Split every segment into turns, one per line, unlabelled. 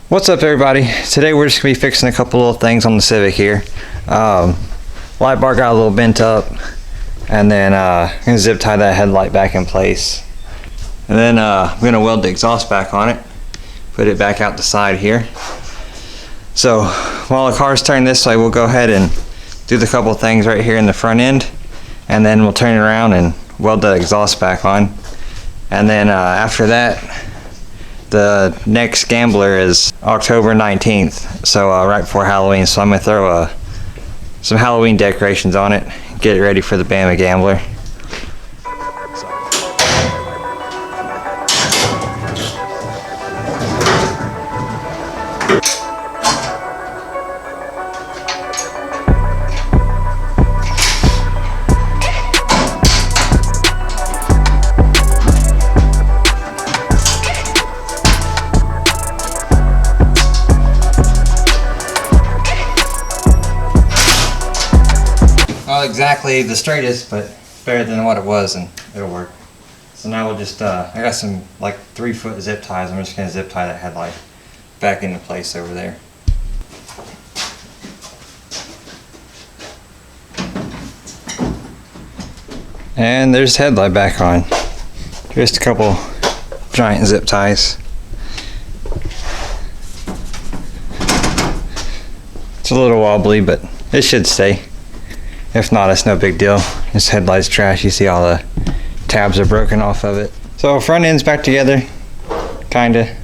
What's up, everybody? Today we're just gonna be fixing a couple little things on the Civic here. Light bar got a little bent up, and then I'm gonna zip tie that headlight back in place, and then I'm gonna weld the exhaust back on it, put it back out the side here. So while the car's turned this way, we'll go ahead and do the couple things right here in the front end, and then we'll turn it around and weld the exhaust back on. And then after that, the next Gambler is October 19th, so right before Halloween, so I'm going to throw some Halloween decorations on it, get it ready for the BAMA Gambler. Not exactly the straightest, but better than what it was, and it'll work. So now we'll just, I got some like 3-foot zip ties. I'm just going to zip tie that headlight back into place over there. And there's the headlight back on. Just a couple giant zip ties. It's a little wobbly, but it should stay. If not, it's no big deal. This headlight's trash. You see all the tabs are broken off of it. So front end's back together, kinda.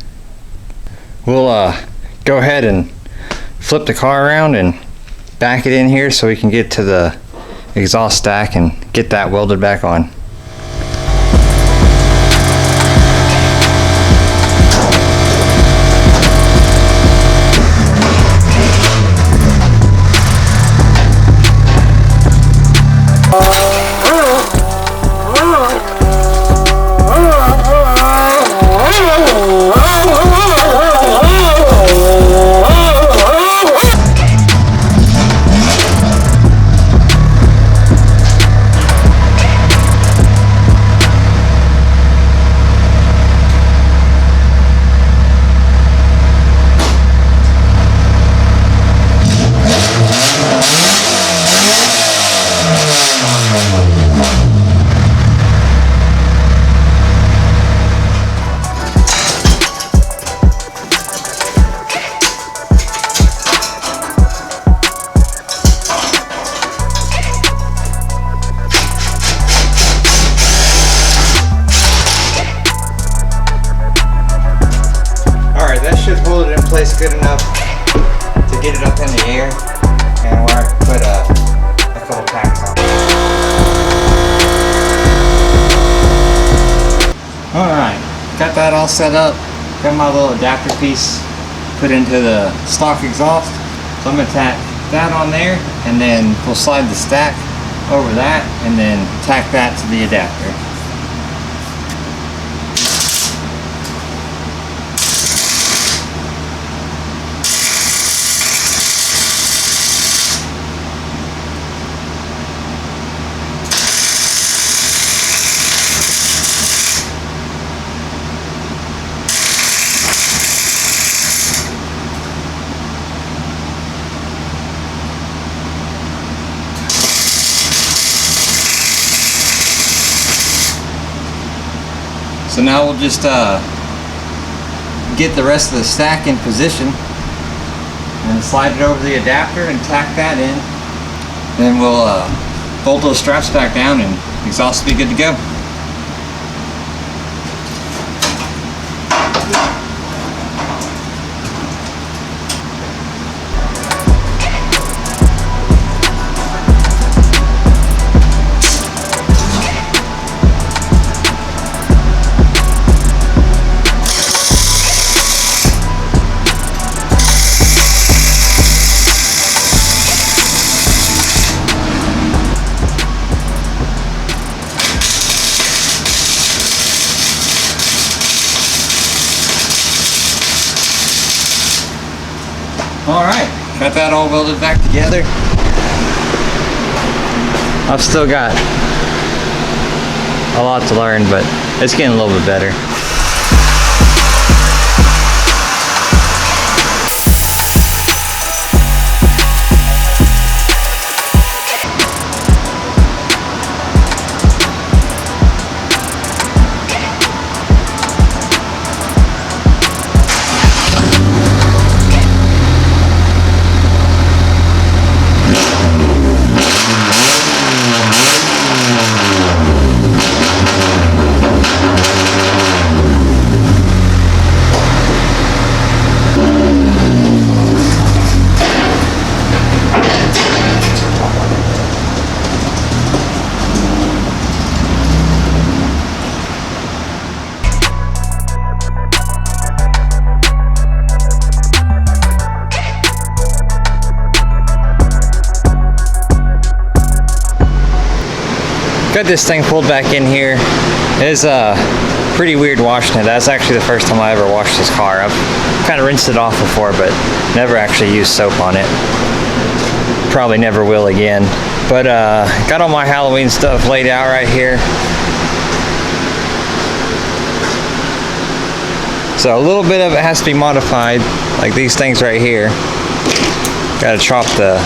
We'll go ahead and flip the car around and back it in here so we can get to the exhaust stack and get that welded back on. Should hold it in place good enough to get it up in the air, and where I can put a couple tacks on. Alright, got that all set up. Got my little adapter piece put into the stock exhaust. So I'm going to tack that on there, and then we'll slide the stack over that, and then tack that to the adapter. So now we'll just get the rest of the stack in position and slide it over the adapter and tack that in. Then we'll bolt those straps back down and exhaust will be good to go. Alright, got that all welded back together. I've still got a lot to learn, but it's getting a little bit better. got this thing pulled back in here. It is pretty weird washing it. That's actually the first time I ever washed this car. I've kind of rinsed it off before, but never actually used soap on it. Probably never will again. But got all my Halloween stuff laid out right here. So a little bit of it has to be modified, like these things right here. Gotta chop the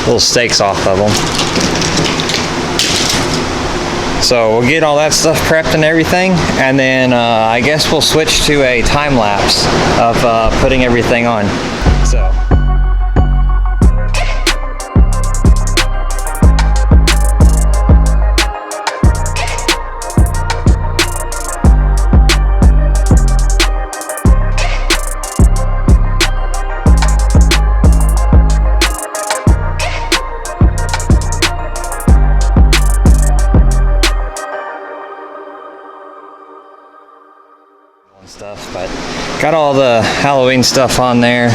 little stakes off of them. So we'll get all that stuff prepped and everything, and then I guess we'll switch to a time lapse of putting everything on. So. Stuff, but got all the Halloween stuff on there.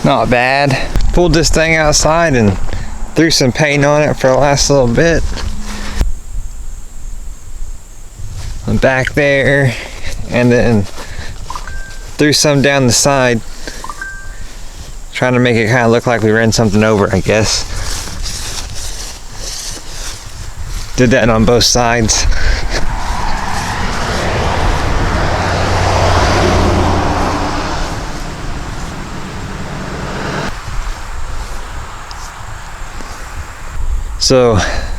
Not bad. Pulled this thing outside and threw some paint on it for the last little bit. And back there, and then threw some down the side. Trying to make it kind of look like we ran something over, I guess. Did that on both sides. So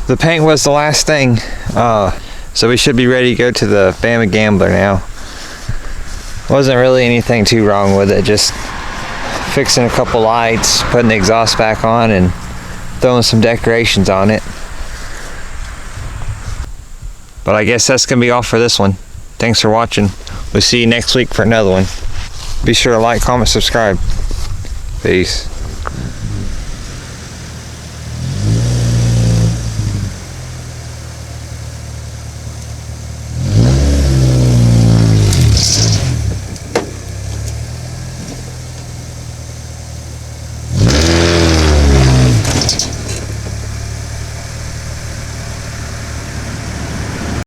the paint was the last thing. So we should be ready to go to the BAMA Gambler now. Wasn't really anything too wrong with it, just fixing a couple lights, putting the exhaust back on, and throwing some decorations on it. But I guess that's gonna be all for this one. Thanks for watching. We'll see you next week for another one. Be sure to like, comment, subscribe. Peace.